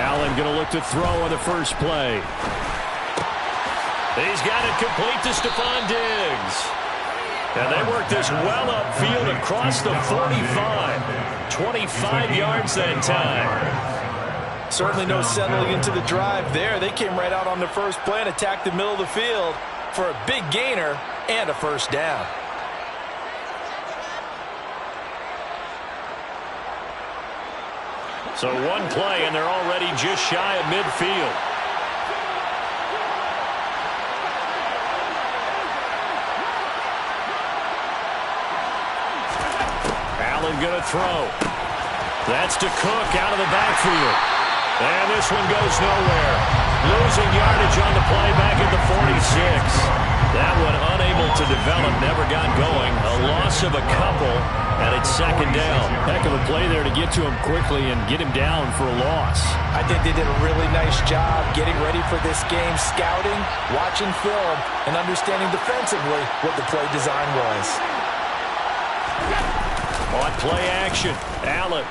Allen going to look to throw on the first play. He's got it complete to Stephon Diggs. And they work this well upfield across the 45. 25 yards that time. Certainly no settling into the drive there. They came right out on the first play and attacked the middle of the field for a big gainer and a first down. So one play, and they're already just shy of midfield. Allen going to throw. That's to Cook out of the backfield. And this one goes nowhere. Losing yardage on the play back at the 46. That one unable to develop, never got going. A loss of a couple, and it's second down. Heck of a play there to get to him quickly and get him down for a loss. I think they did a really nice job getting ready for this game, scouting, watching film, and understanding defensively what the play design was. On play action, Allen.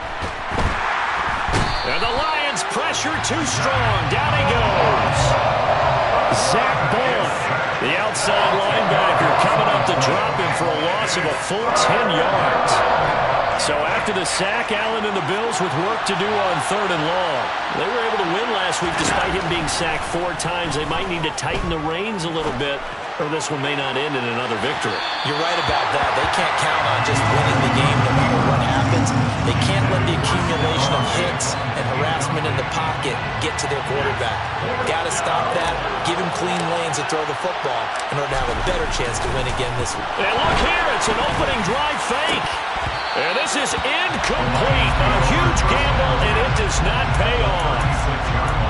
And the Lions pressure too strong. Down he goes. Zach Bond, the outside linebacker, coming up to drop him for a loss of a full 10 yards. So after the sack, Allen and the Bills with work to do on 3rd and long. They were able to win last week despite him being sacked 4 times. They might need to tighten the reins a little bit, or this one may not end in another victory. You're right about that. They can't count on just winning the game no matter what happens. They can't let the accumulation of hits and harassment in the pocket get to their quarterback. Got to stop that, give him clean lanes to throw the football in order to have a better chance to win again this week. And look here, it's an opening drive fake. And this is incomplete. A huge gamble, and it does not pay off.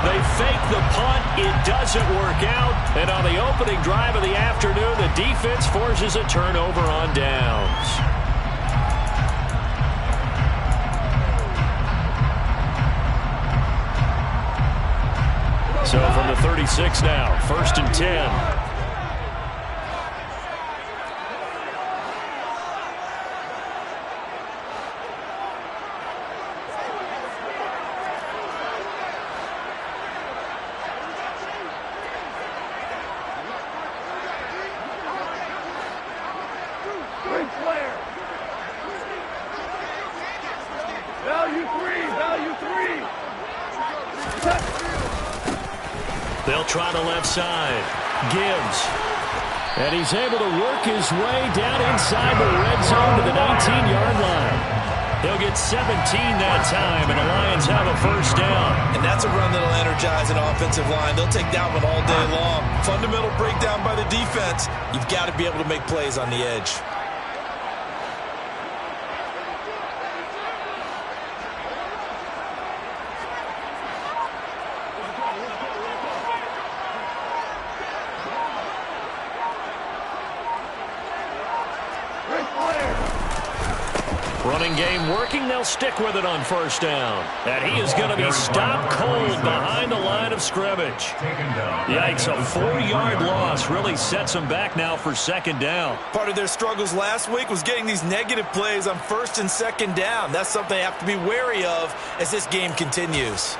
They fake the punt. It doesn't work out. And on the opening drive of the afternoon, the defense forces a turnover on downs. So from the 36 now, 1st and 10. They'll try the left side. Gibbs. And he's able to work his way down inside the red zone to the 19-yard line. He'll get 17 that time, and the Lions have a first down. And that's a run that'll energize an offensive line. They'll take that one all day long. Fundamental breakdown by the defense. You've got to be able to make plays on the edge. Running game working. They'll stick with it on first down. And he is going to be stopped cold behind the line of scrimmage. Yikes, a 4-yard loss really sets them back now for second down. Part of their struggles last week was getting these negative plays on 1st and 2nd down. That's something they have to be wary of as this game continues.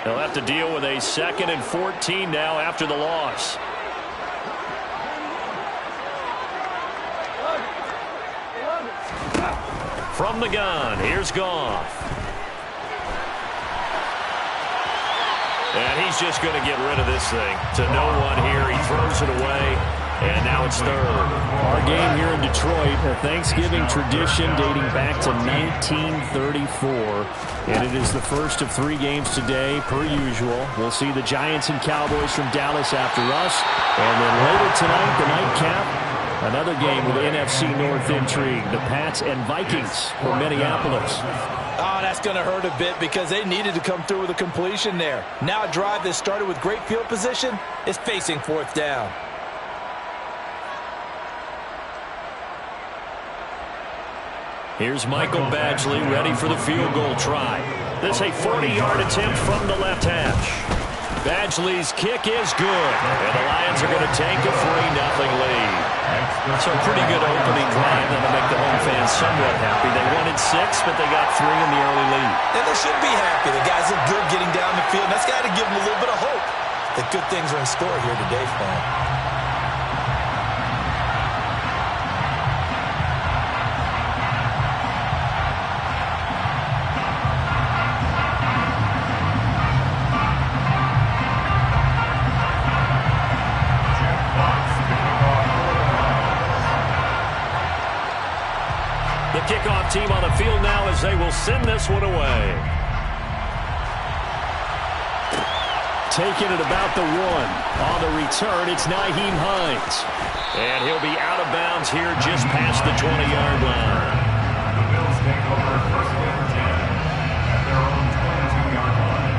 They'll have to deal with a 2nd and 14 now after the loss. From the gun, here's Goff. And he's just going to get rid of this thing to no one here. He throws it away, and now it's 3rd. Our game here in Detroit, a Thanksgiving tradition dating back to 1934. And it is the first of 3 games today, per usual. We'll see the Giants and Cowboys from Dallas after us. And then later tonight, the nightcap. Another game with NFC North intrigue. The Pats and Vikings from Minneapolis. Oh, that's going to hurt a bit because they needed to come through with a completion there. Now a drive that started with great field position is facing 4th down. Here's Michael Badgley ready for the field goal try. This a 40-yard attempt from the left hash. Badgley's kick is good, and the Lions are going to take a 3-0 lead. So a pretty good opening drive that'll make the home fans somewhat happy. They wanted 6, but they got 3 in the early lead. And they should be happy. The guys look good getting down the field. And that's got to give them a little bit of hope that good things are in store here today for them. The kickoff team on the field now as they will send this one away. Taking it about the 1. On the return, it's Nyheim Hines. And he'll be out of bounds here just past the 20-yard line. The Bills take over first and 10 at their own 22-yard line.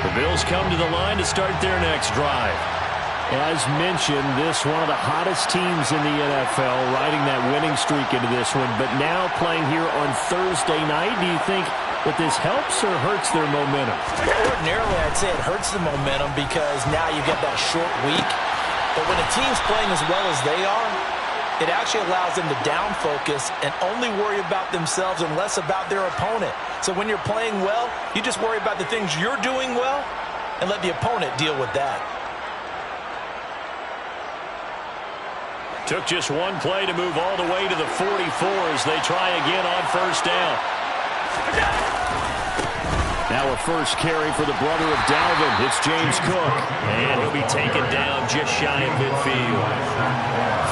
The Bills come to the line to start their next drive. As mentioned, this one of the hottest teams in the NFL, riding that winning streak into this one, but now playing here on Thursday night. Do you think that this helps or hurts their momentum? Ordinarily, I'd say it hurts the momentum because now you get that short week. But when a team's playing as well as they are, it actually allows them to down focus and only worry about themselves and less about their opponent. So when you're playing well, you just worry about the things you're doing well and let the opponent deal with that. Took just one play to move all the way to the 44 as they try again on first down. Now a first carry for the brother of Dalvin. It's James Cook. And he'll be taken down just shy of midfield.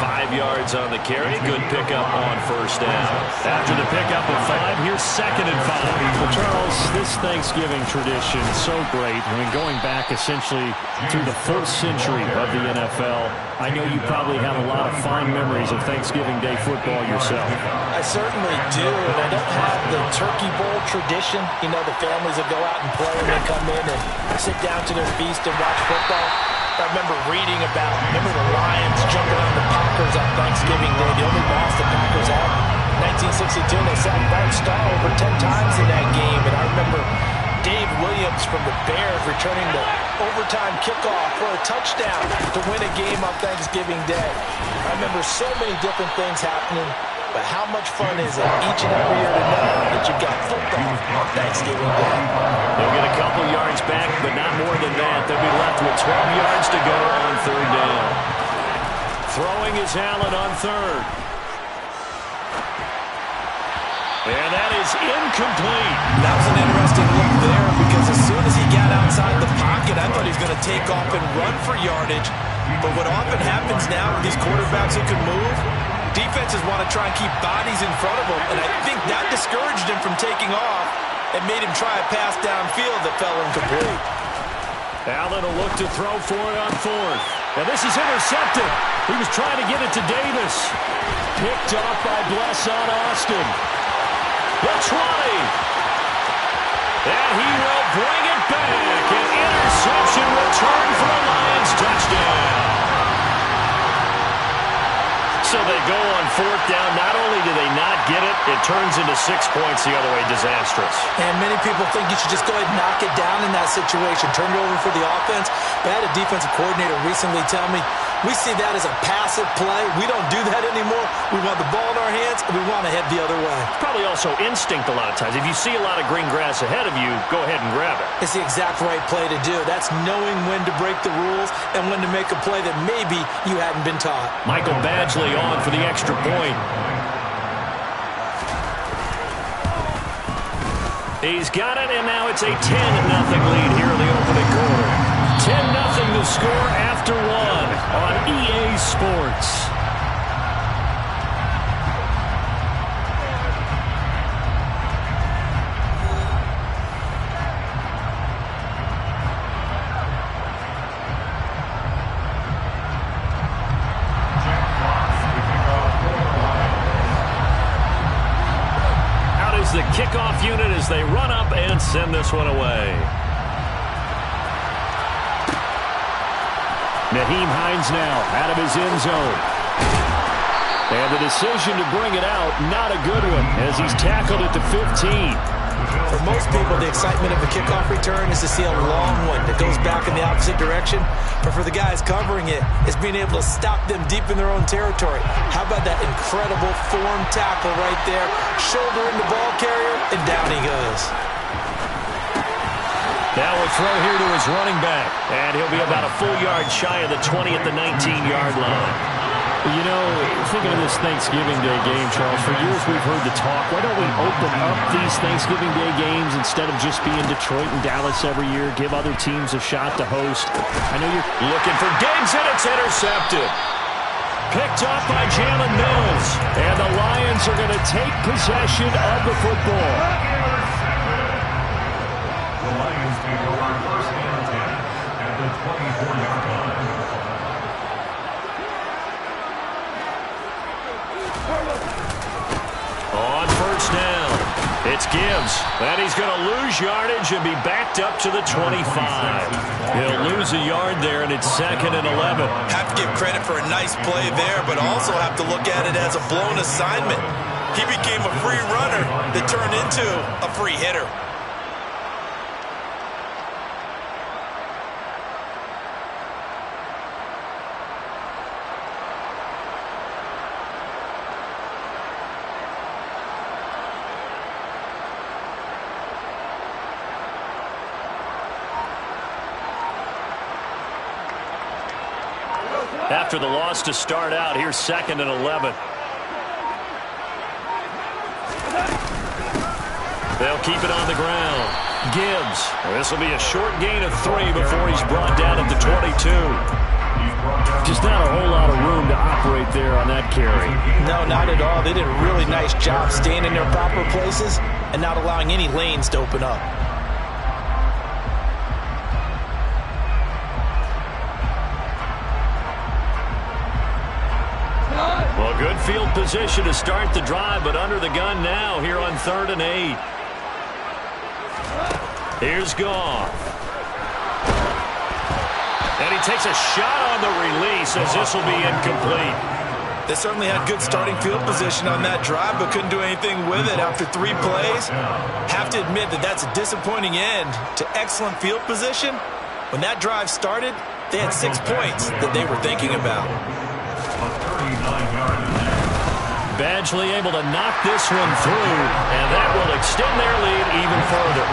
5 yards on the carry. Good pickup on first down. After the pickup of 5, here's 2nd and 5. Well, Charles, this Thanksgiving tradition is so great. I mean, going back essentially through the 4th century of the NFL, I know you probably have a lot of fond memories of Thanksgiving Day football yourself. I certainly do, and I don't have the turkey bowl tradition. You know, the families that go out and play and they come in and sit down to their feast and watch football. I remember reading about, remember the Lions jumping on the Packers on Thanksgiving Day, the only loss the Packers had. 1962, they sacked Bart Starr over 10 times in that game, and I remember Dave Williams from the Bears returning the overtime kickoff for a touchdown to win a game on Thanksgiving Day. I remember so many different things happening, but how much fun is it each and every year to know that you've got football on Thanksgiving Day? They'll get a couple yards back, but not more than that. They'll be left with 12 yards to go on 3rd down. Throwing is Allen on 3rd. And that is incomplete. That was an interesting look there because as soon as he got outside the pocket, I thought he was going to take off and run for yardage. But what often happens now with these quarterbacks who can move, defenses want to try and keep bodies in front of them, and I think that discouraged him from taking off and made him try a pass downfield that fell incomplete. Allen will look to throw for it on 4th. And this is intercepted. He was trying to get it to Davis. Picked off by Bless on Austin. The 20. And he will bring it back. An interception return for a Lions touchdown. So they go on 4th down. Not only do they not get it, it turns into 6 points the other way. Disastrous. And many people think you should just go ahead and knock it down in that situation. Turn it over for the offense. But I had a defensive coordinator recently tell me, we see that as a passive play. We don't do that anymore. We want the ball in our hands, and we want to head the other way. It's probably also instinct a lot of times. If you see a lot of green grass ahead of you, go ahead and grab it. It's the exact right play to do. That's knowing when to break the rules and when to make a play that maybe you hadn't been taught. Michael Badgley on for the extra point. He's got it, and now it's a 10-0 lead here in the opening quarter. 10-0 the score after 1 on EA Sports. Out is the kickoff unit as they run up and send this one away. Nyheim Hines now out of his end zone. And the decision to bring it out, not a good one, as he's tackled at the 15. For most people, the excitement of a kickoff return is to see a long one that goes back in the opposite direction. But for the guys covering it, it's being able to stop them deep in their own territory. How about that incredible form tackle right there? Shoulder in the ball carrier, and down he goes. Now a throw here to his running back. And he'll be about a full yard shy of the 20 at the 19-yard line. You know, thinking of this Thanksgiving Day game, Charles, for years we've heard the talk, why don't we open up these Thanksgiving Day games instead of just being Detroit and Dallas every year, give other teams a shot to host? I know you're looking for Diggs, and it's intercepted. Picked up by Jalen Mills. And the Lions are going to take possession of the football. The Lions take over first and 10 at the 24-yard line. On first down, it's Gibbs. And he's going to lose yardage and be backed up to the 25. He'll lose a yard there, and it's 2nd and 11. Have to give credit for a nice play there, but also have to look at it as a blown assignment. He became a free runner that turned into a free hitter. After the loss to start out, here's 2nd and 11. They'll keep it on the ground. Gibbs. This will be a short gain of 3 before he's brought down at the 22. just not a whole lot of room to operate there on that carry. No, not at all. They did a really nice job staying in their proper places and not allowing any lanes to open up. Well, good field position to start the drive, but under the gun now here on 3rd and 8. Here's Goff. And he takes a shot on the release as this will be incomplete. They certainly had good starting field position on that drive, but couldn't do anything with it after 3 plays. Have to admit that that's a disappointing end to excellent field position. When that drive started, they had 6 points that they were thinking about. Badgley able to knock this one through, and that will extend their lead even further.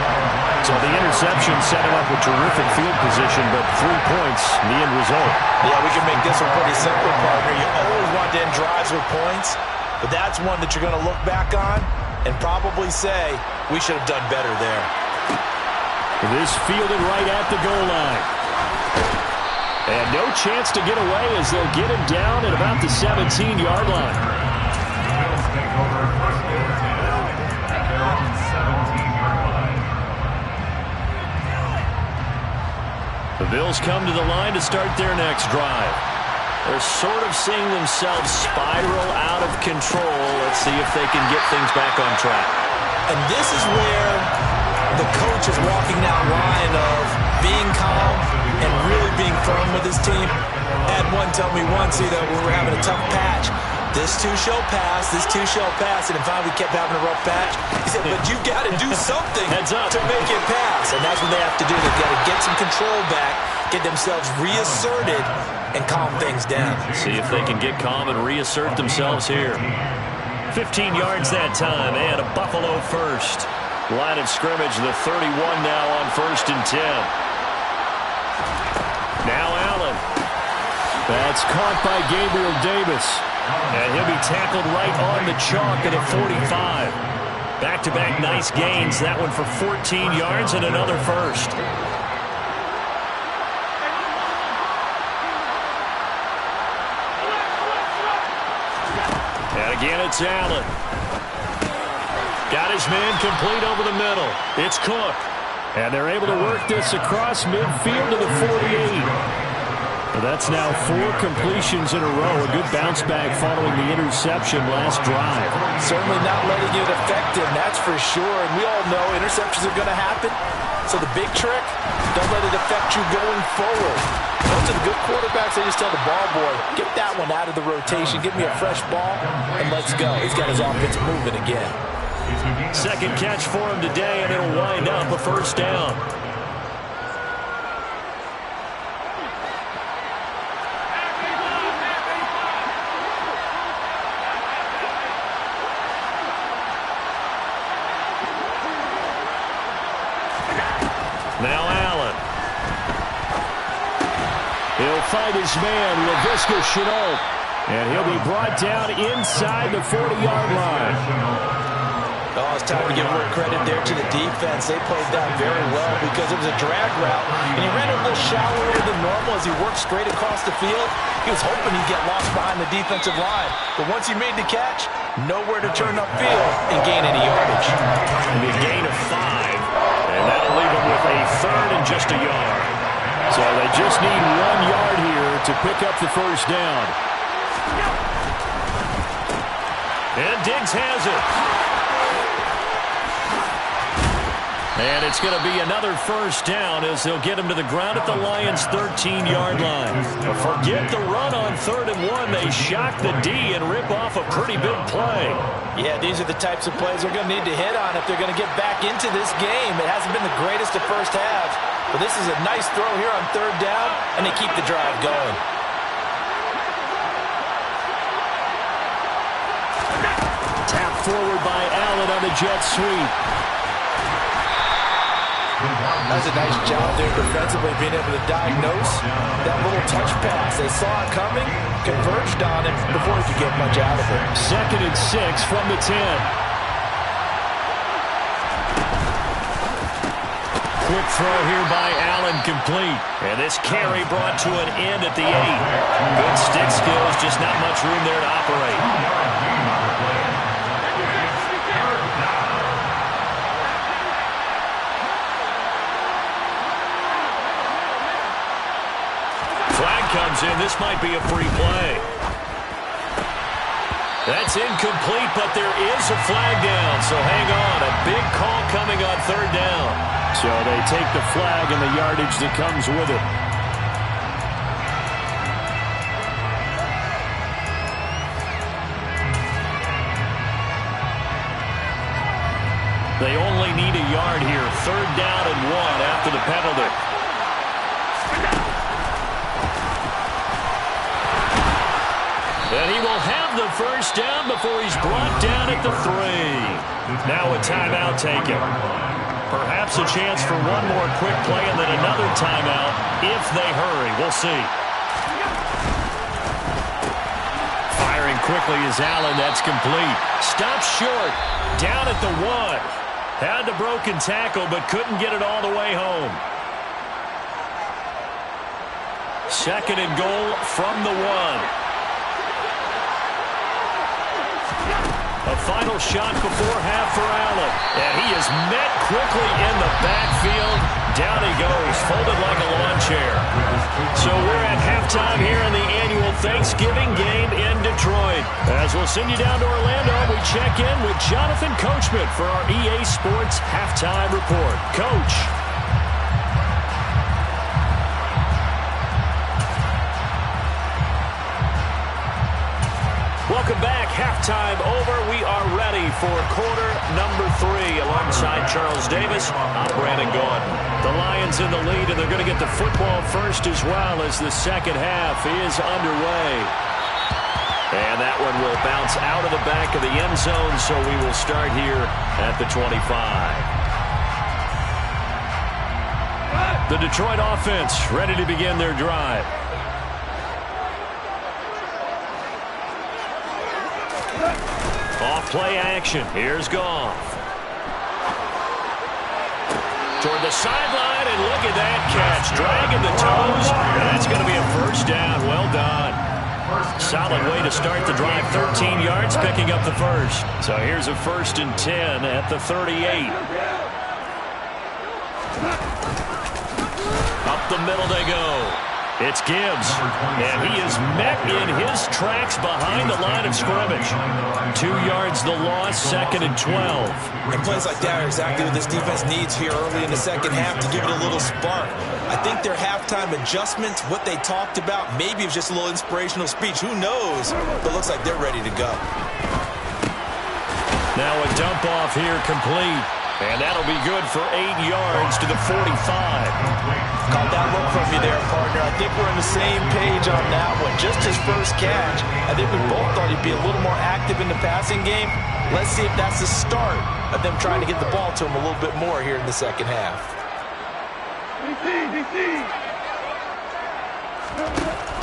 So the interception set him up with terrific field position, but 3 points, the end result. Yeah, we can make this one pretty simple, partner. You always want to end drives with points, but that's one that you're going to look back on and probably say, we should have done better there. This fielded right at the goal line. And no chance to get away as they'll get him down at about the 17-yard line. The Bills come to the line to start their next drive. They're sort of seeing themselves spiral out of control. Let's see if they can get things back on track. And this is where the coach is walking that line of being calm and really being firm with his team. I had one tell me once, when we were having a tough patch, this too shall pass, this too shall pass, and finally we kept having a rough patch. He said, but you've got to do something to make it pass. And that's what they have to do. They've got to get some control back, get themselves reasserted, and calm things down. See if they can get calm and reassert themselves here. 15 yards that time, and a Buffalo first. Line of scrimmage, the 31 now on 1st and 10. Now Allen. That's caught by Gabriel Davis. And he'll be tackled right on the chalk at a 45. Back-to-back nice gains. That one for 14 yards and another first. And again, it's Allen. Got his man complete over the middle. It's Cook. And they're able to work this across midfield to the 48. That's now 4 completions in a row. A good bounce back following the interception last drive. Certainly not letting it affect him, that's for sure. And we all know interceptions are going to happen. So the big trick, don't let it affect you going forward. Most of the good quarterbacks, they just tell the ball boy, get that one out of the rotation, give me a fresh ball, and let's go. He's got his offense moving again. Second catch for him today, and it'll wind up a first down. Now Allen. He'll find his man, Laviska Shenault. And he'll be brought down inside the 40-yard line. Oh, it's time to give more credit there to the defense. They played that very well because it was a drag route. And he ran a little shallower than normal as he worked straight across the field. He was hoping he'd get lost behind the defensive line. But once he made the catch, nowhere to turn upfield and gain any yardage. And a gain of 5. And that'll leave him with a third and just a yard. So they just need 1 yard here to pick up the first down. And Diggs has it. And it's going to be another first down as they'll get him to the ground at the Lions' 13-yard line. Forget the run on 3rd and 1. They shock the D and rip off a pretty big play. Yeah, these are the types of plays they're going to need to hit on if they're going to get back into this game. It hasn't been the greatest of first halves, but this is a nice throw here on 3rd down, and they keep the drive going. Tap forward by Allen on the jet sweep. That's a nice job there defensively, being able to diagnose that little touch pass. They saw it coming, converged on it before he could get much out of it. 2nd and 6 from the 10. Quick throw here by Allen, complete. And this carry brought to an end at the 8. Good stick skills, just not much room there to operate. Flag comes in. This might be a free play. That's incomplete, but there is a flag down, so hang on. A big call coming on 3rd down. So they take the flag and the yardage that comes with it. They only need a yard here. 3rd down and 1 after the penalty. And he will have the first down before he's brought down at the 3. Now a timeout taken. Perhaps a chance for one more quick play and then another timeout if they hurry. We'll see. Firing quickly is Allen. That's complete. Stops short. Down at the 1. Had the broken tackle but couldn't get it all the way home. 2nd and goal from the 1. A final shot before half for Allen. And he is met quickly in the backfield. Down he goes, folded like a lawn chair. So we're at halftime here in the annual Thanksgiving game in Detroit. As we'll send you down to Orlando, we check in with Jonathan Coachman for our EA Sports Halftime Report. Coach. Welcome back. Halftime over. We are ready for quarter number 3. Alongside Charles Davis, I'm Brandon Gaudin. The Lions in the lead, and they're going to get the football first as well as the second half is underway. And that one will bounce out of the back of the end zone, so we will start here at the 25. The Detroit offense ready to begin their drive. Off play action. Here's Goff. Toward the sideline, and look at that catch. Dragging the toes. And that's going to be a first down. Well done. Solid way to start the drive. 13 yards, picking up the first. So here's a 1st and 10 at the 38. Up the middle they go. It's Gibbs, and he is met in his tracks behind the line of scrimmage. 2 yards the loss, 2nd and 12. And plays like that are exactly what this defense needs here early in the second half to give it a little spark. I think their halftime adjustments, what they talked about, maybe it was just a little inspirational speech. Who knows? But it looks like they're ready to go. Now a dump off here complete. And that'll be good for 8 yards to the 45. Caught that look from you there, partner. I think we're on the same page on that one. Just his first catch. I think we both thought he'd be a little more active in the passing game. Let's see if that's the start of them trying to get the ball to him a little bit more here in the second half.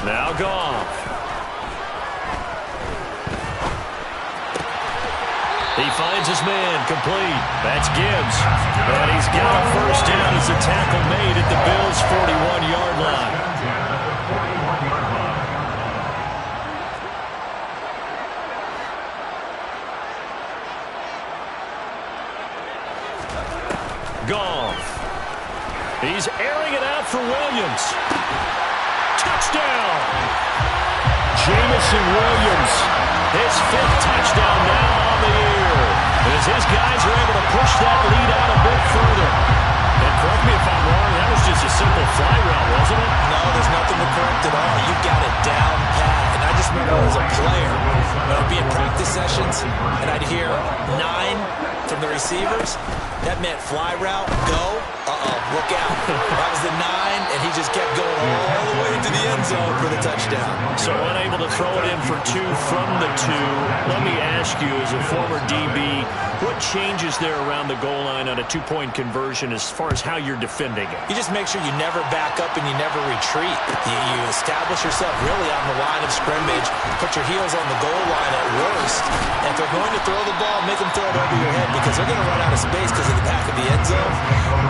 Now Goff. He finds his man complete. That's Gibbs. And he's got a first down as the tackle made at the Bills' 41-yard line. Goff. He's airing it out for Williams. Touchdown! Jameson Williams, his 5th touchdown now on the year, as his guys are able to push that lead out a bit further. And correct me if I'm wrong, that was just a simple fly route, wasn't it? No, there's nothing to correct at all. You got it down pat. And I just remember as a player, when I'd be in practice sessions, and I'd hear 9 from the receivers, that meant fly route, go, look out. That was the 9, and he just kept going all the way to the end zone for the touchdown. So unable to throw it in for 2 from the 2. Let me ask you, as a former DB, what changes there around the goal line on a 2-point conversion as far as how you're defending it? You just make sure you never back up and you never retreat. You establish yourself really on the line of scrimmage, put your heels on the goal line at worst. And if they're going to throw the ball, make them throw it over your head because they're going to run out of space because of the back of the end zone.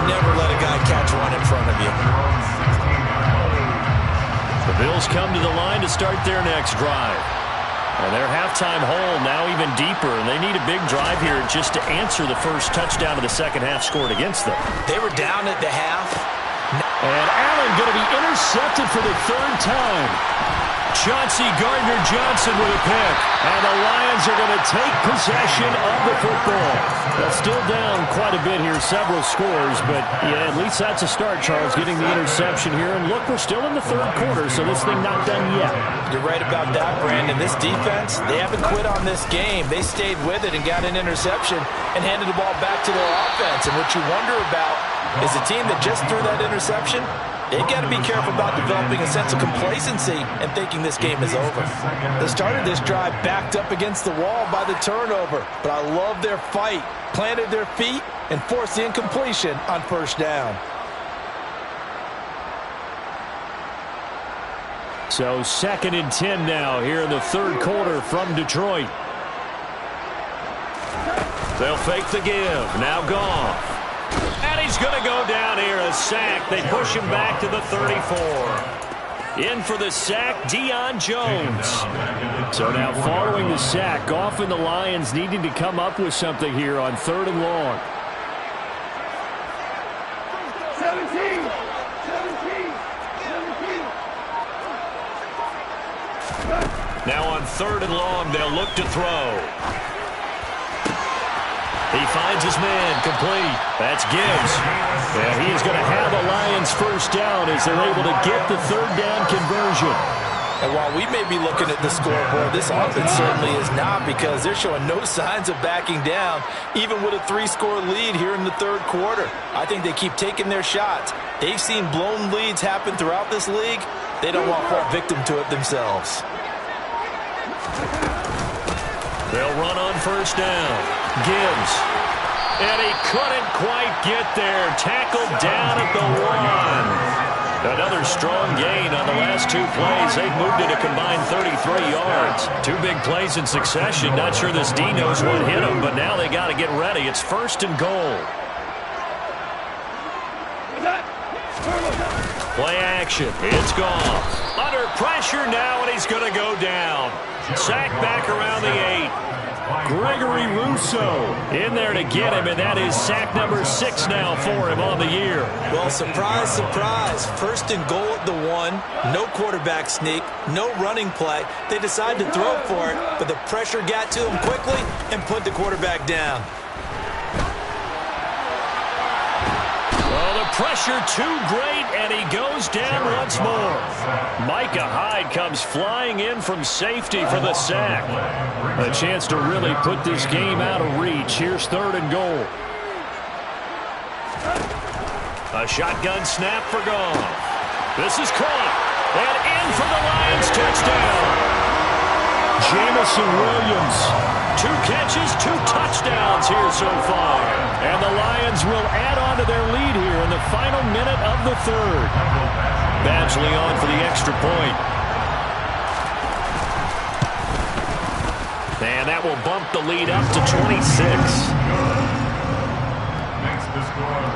Never let a guy catch one in front of you. The Bills come to the line to start their next drive. And their halftime hole now even deeper, and they need a big drive here just to answer the first touchdown of the second half scored against them. They were down at the half. And Allen going to be intercepted for the 3rd time. Chauncey Gardner-Johnson with a pick. And the Lions are going to take possession of the football. They're still down quite a bit here, several scores. But, yeah, at least that's a start, Charles, getting the interception here. And, look, we're still in the 3rd quarter, so this thing not done yet. You're right about that, Brandon. This defense, they haven't quit on this game. They stayed with it and got an interception and handed the ball back to their offense. And what you wonder about is a team that just threw that interception, they've got to be careful about developing a sense of complacency and thinking this game is over. They started this drive backed up against the wall by the turnover, but I love their fight, planted their feet, and forced the incompletion on first down. So 2nd and 10 now here in the 3rd quarter from Detroit. They'll fake the give. Now Goff. And he's going to go down here, a sack. They push him back to the 34. In for the sack, Deion Jones. So now following the sack, Goff and the Lions needing to come up with something here on 3rd and long. 17. Now on 3rd and long, they'll look to throw. He finds his man complete. That's Gibbs. And he is going to have a Lions first down as they're able to get the 3rd down conversion. And while we may be looking at the scoreboard, this offense certainly is not because they're showing no signs of backing down, even with a 3-score lead here in the 3rd quarter. I think they keep taking their shots. They've seen blown leads happen throughout this league. They don't want to fall victim to it themselves. They'll run on first down. Gibbs. And he couldn't quite get there. Tackled down at the 1. Another strong gain on the last 2 plays. They've moved it a combined 33 yards. 2 big plays in succession. Not sure this D knows what hit him, but now they got to get ready. It's 1st and goal. Play action. It's Goff. Under pressure now, and he's going to go down. Sacked back around the 8. Gregory Rousseau in there to get him, and that is sack number 6 now for him on the year. Well, surprise, surprise. First and goal at the 1. No quarterback sneak. No running play. They decided to throw for it, but the pressure got to him quickly and put the quarterback down. Pressure too great, and he goes down once more. Micah Hyde comes flying in from safety for the sack. A chance to really put this game out of reach. Here's 3rd and goal. A shotgun snap for Goff. This is caught, and in for the Lions touchdown. Jamison Williams, 2 catches, 2 touchdowns here so far. And the Lions will add on to their lead here in the final minute of the 3rd. Badgley on for the extra point. And that will bump the lead up to 26. Makes the score